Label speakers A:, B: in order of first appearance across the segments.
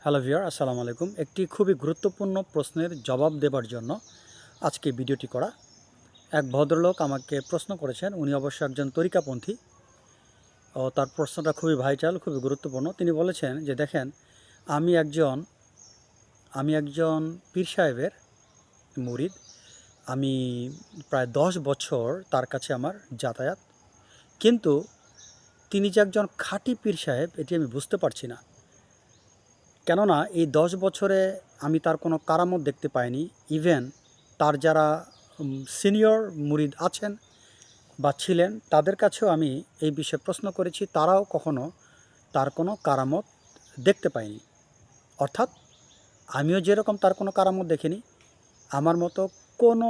A: Hello viewer, আসসালামু আলাইকুম। একটি খুবই গুরুত্বপূর্ণ প্রশ্নের জবাব দেবার জন্য আজকে ভিডিওটি করা। এক ভদ্রলোক আমাকে প্রশ্ন করেছেন, উনি অবশ্য একজন তরিকাপন্থী ও তার প্রশ্নটা খুবই ভাইটাল, খুবই গুরুত্বপূর্ণ। তিনি বলেছেন যে দেখেন, আমি একজন আমি একজন পীর সাহেবের মুরিদ। আমি প্রায় 10 বছর তার কাছে আমার যাতায়াত, কিন্তু তিনি যে একজন খাঁটি পীর সাহেব এটি আমি বুঝতে পারছি না। কেননা এই 10 বছরে আমি তার কোনো কারামত দেখতে পাইনি। ইভেন তার যারা সিনিয়র মুরিদ আছেন বা ছিলেন, তাদের কাছেও আমি এই বিষয়ে প্রশ্ন করেছি, তারাও কখনো তার কোনো কারামত দেখতে পায়নি। অর্থাৎ আমিও যেরকম তার কোনো কারামত দেখিনি, আমার মতো কোনো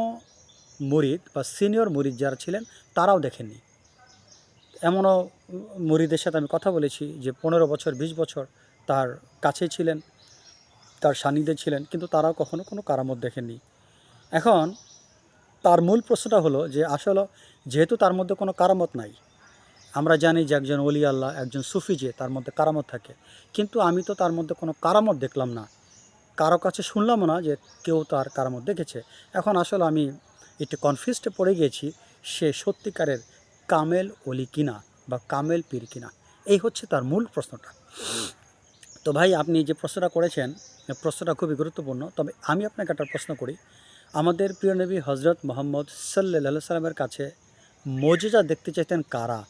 A: মুরিদ বা সিনিয়র মুরিদ যারা ছিলেন তারাও দেখেননি। এমনও মুরিদের সাথে আমি কথা বলেছি যে 15 বছর 20 বছর তার কাছে ছিলেন, তার সান্নিধ্যে ছিলেন, কিন্তু তারাও কখনো কোনো কারামত দেখেননি। এখন তার মূল প্রশ্নটা হলো যে আসলে যেহেতু তার মধ্যে কোনো কারামত নাই, আমরা জানি যে একজন ওলি আল্লাহ, একজন সুফি, যে তার মধ্যে কারামত থাকে, কিন্তু আমি তো তার মধ্যে কোনো কারামত দেখলাম না, কারো কাছে শুনলামও না যে কেউ তার কারামত দেখেছে। এখন আসলে আমি একটু কনফিউজডে পড়ে গিয়েছি, সে সত্যিকারের কামেল ওলি কিনা বা কামেল পীর কিনা। এই হচ্ছে তার মূল প্রশ্নটা। তো ভাই, আপনি যে প্রশ্নটা করেছেন, প্রশ্নটা খুবই গুরুত্বপূর্ণ। তবে আমি আপনাকে একটা প্রশ্ন করি, আমাদের প্রিয় নবী হজরত মোহাম্মদ সাল্লাল্লাহু সাল্লামের কাছে মজিজা দেখতে চাইতেন কারা?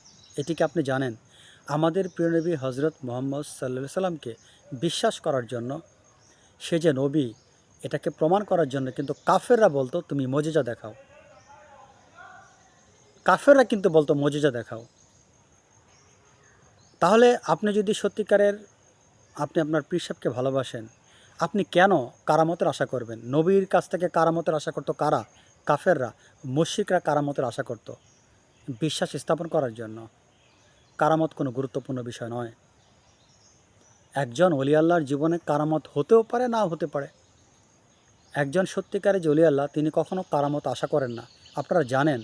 A: এটি কি আপনি জানেন? আমাদের প্রিয় নবী হজরত মোহাম্মদ সাল্লাল্লাহু সাল্লামকে বিশ্বাস করার জন্য, সে যে নবী এটাকে প্রমাণ করার জন্য কিন্তু কাফেররা বলতো তুমি মজিজা দেখাও। কাফেররা কিন্তু বলতো মজিজা দেখাও। তাহলে আপনি যদি সত্যিকারের আপনি আপনার পীর সাহেবকে ভালোবাসেন, আপনি কেন কারামতের আশা করবেন? নবীর কাছ থেকে কারামতের আশা করতো কারা? কাফেররা। মুশরিকরা কারামতের আশা করত বিশ্বাস স্থাপন করার জন্য। কারামত কোনো গুরুত্বপূর্ণ বিষয় নয়। একজন ওলি আল্লাহর জীবনে কারামত হতেও পারে, নাও হতে পারে। একজন সত্যিকারের যে ওলি আল্লাহ, তিনি কখনো কারামত আশা করেন না। আপনারা জানেন,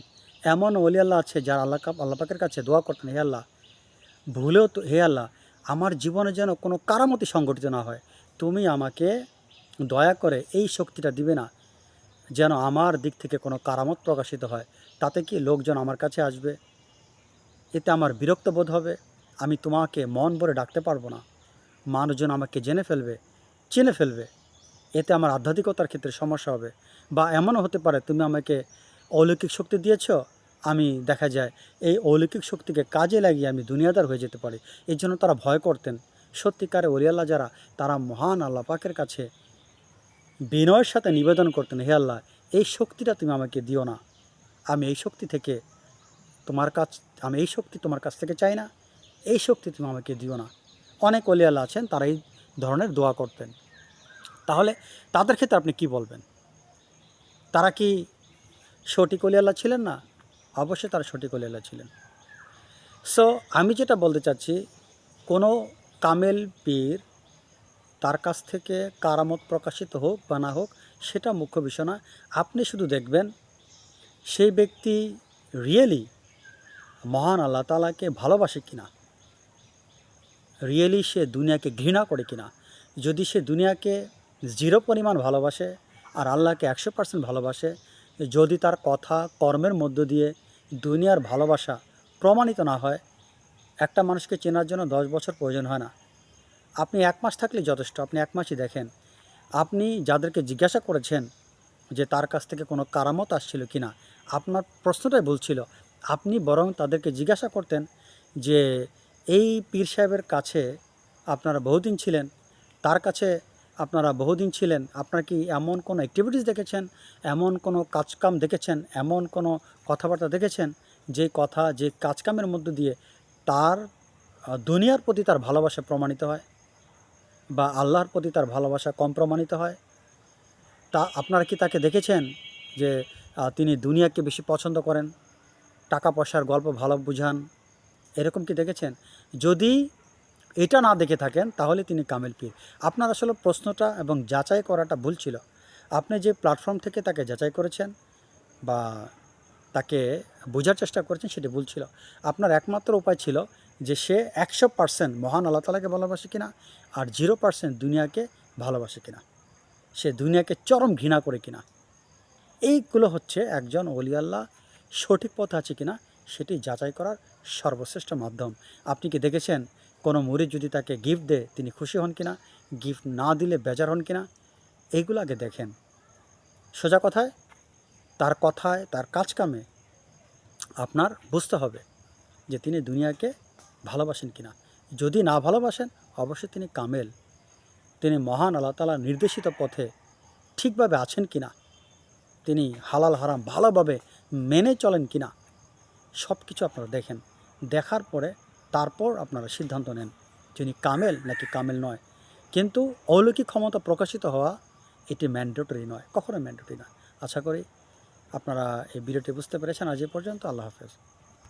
A: এমন ওলি আল্লাহ আছে যারা আল্লাহ পাকের কাছে দোয়া করতেন, হে আল্লাহ, ভুলেও তো, হে আল্লাহ, আমার জীবনে যেন কোনো কারামতি সংঘটিত না হয়, তুমি আমাকে দয়া করে এই শক্তিটা দিবে না যেন আমার দিক থেকে কোনো কারামত প্রকাশিত হয়। তাতে কি লোকজন আমার কাছে আসবে, এতে আমার বিরক্ত বোধ হবে, আমি তোমাকে মন ভরে ডাকতে পারবো না, মানুষজন আমাকে জেনে ফেলবে, চিনে ফেলবে, এতে আমার আধ্যাত্মিকতার ক্ষেত্রে সমস্যা হবে। বা এমনও হতে পারে তুমি আমাকে অলৌকিক শক্তি দিয়েছ, আমি দেখা যায় এই অলৌকিক শক্তিকে কাজে লাগিয়ে আমি দুনিয়াদার হয়ে যেতে পারি। এই জন্য তারা ভয় করতেন। সত্যিকারে ওলি আল্লাহ যারা, তারা মহান আল্লাহ পাকের কাছে বিনয়ের সাথে নিবেদন করতেন, হে আল্লাহ, এই শক্তিটা তুমি আমাকে দিও না, আমি এই শক্তি থেকে তোমার কাছ আমি এই শক্তি তোমার কাছ থেকে চাই না, এই শক্তি তুমি আমাকে দিও না। অনেক ওলি আল্লাহ আছেন, তারা এই ধরনের দোয়া করতেন। তাহলে তাদের ক্ষেত্রে আপনি কি বলবেন? তারা কি সঠিক ওলি আল্লাহ ছিলেন না? অবশ্যই তারা সঠিক ওলি আল্লাহ ছিলেন। সো আমি যেটা বলতে চাচ্ছি, কোনো কামেল পীর, তার কাছ থেকে কারামত প্রকাশিত হোক বা না হোক, সেটা মুখ্য বিষয় না। আপনি শুধু দেখবেন সেই ব্যক্তি রিয়েলি মহান আল্লাহ তাআলাকে ভালোবাসে কিনা, রিয়েলি সে দুনিয়াকে ঘৃণা করে কিনা। যদি সে দুনিয়াকে 0 পরিমাণ ভালোবাসে আর আল্লাহকে 100% ভালোবাসে, যদি তার কথা কর্মের মধ্য দিয়ে দুনিয়ার ভালোবাসা প্রমাণিত না হয়, একটা মানুষকে চেনার জন্য 10 বছর প্রয়োজন হয় না। আপনি 1 মাস থাকলে যথেষ্ট। আপনি 1 মাসই দেখেন। আপনি যাদেরকে জিজ্ঞাসা করেছেন যে তার কাছ থেকে কোনো কারামত আসছিল কিনা, আপনার প্রশ্নটাই ভুল ছিল। আপনি বরং তাদেরকে জিজ্ঞাসা করতেন যে এই পীর সাহেবের কাছে আপনারা বহুদিন ছিলেন, তার কাছে আপনারা বহুদিন ছিলেন, আপনারা কি এমন কোনো অ্যাক্টিভিটিস দেখেছেন, এমন কোনো কাজকাম দেখেছেন, এমন কোনো কথাবার্তা দেখেছেন, যে কথা, যে কাজকামের মধ্য দিয়ে তার দুনিয়ার প্রতি তার ভালোবাসা প্রমাণিত হয় বা আল্লাহর প্রতি তার ভালোবাসা কম প্রমাণিত হয়? তা আপনারা কি তাকে দেখেছেন যে তিনি দুনিয়াকে বেশি পছন্দ করেন, টাকা পয়সার গল্প ভালো বুঝান, এরকম কি দেখেছেন? যদি এটা না দেখে থাকেন, তাহলে তিনি কামেল পীর। আপনার আসলে প্রশ্নটা এবং যাচাই করাটা ভুল ছিল। আপনি যে প্ল্যাটফর্ম থেকে তাকে যাচাই করেছেন বা তাকে বোঝার চেষ্টা করেছেন, সেটি ভুল ছিল। আপনার একমাত্র উপায় ছিল যে সে 100% মহান আল্লাহ তাআলাকে ভালোবাসে কিনা আর 0% দুনিয়াকে ভালোবাসে কিনা, সে দুনিয়াকে চরম ঘৃণা করে কিনা। এইগুলো হচ্ছে একজন ওলি আল্লাহ সঠিক পথে আছে কিনা সেটি যাচাই করার সর্বশ্রেষ্ঠ মাধ্যম। আপনি কি দেখেছেন কোনো মুরিদ যদি তাকে গিফট দেয় তিনি খুশি হন কিনা, গিফট না দিলে বেজার হন কিনা? এইগুলো আগে দেখেন। সোজা কথায় তার কথায় তার কাজ কামে আপনার বুঝতে হবে যে তিনি দুনিয়াকে ভালোবাসেন কিনা। যদি না ভালোবাসেন অবশ্যই তিনি কামেল, তিনি মহান আল্লাহ তাআলার নির্দেশিত পথে ঠিকভাবে আছেন কিনা, তিনি হালাল হারাম ভালোভাবে মেনে চলেন কিনা, সব কিছু আপনারা দেখেন। দেখার পরে তারপর আপনারা সিদ্ধান্ত নেন তিনি কামেল নাকি কামেল নয়। কিন্তু অলৌকিক ক্ষমতা প্রকাশিত হওয়া এটি ম্যান্ডেটরি নয়, কখনো ম্যান্ডেটরি নয়। আশা করি আপনারা এই ভিডিওটি বুঝতে পেরেছেন। আজ এ পর্যন্ত। আল্লাহ হাফেজ।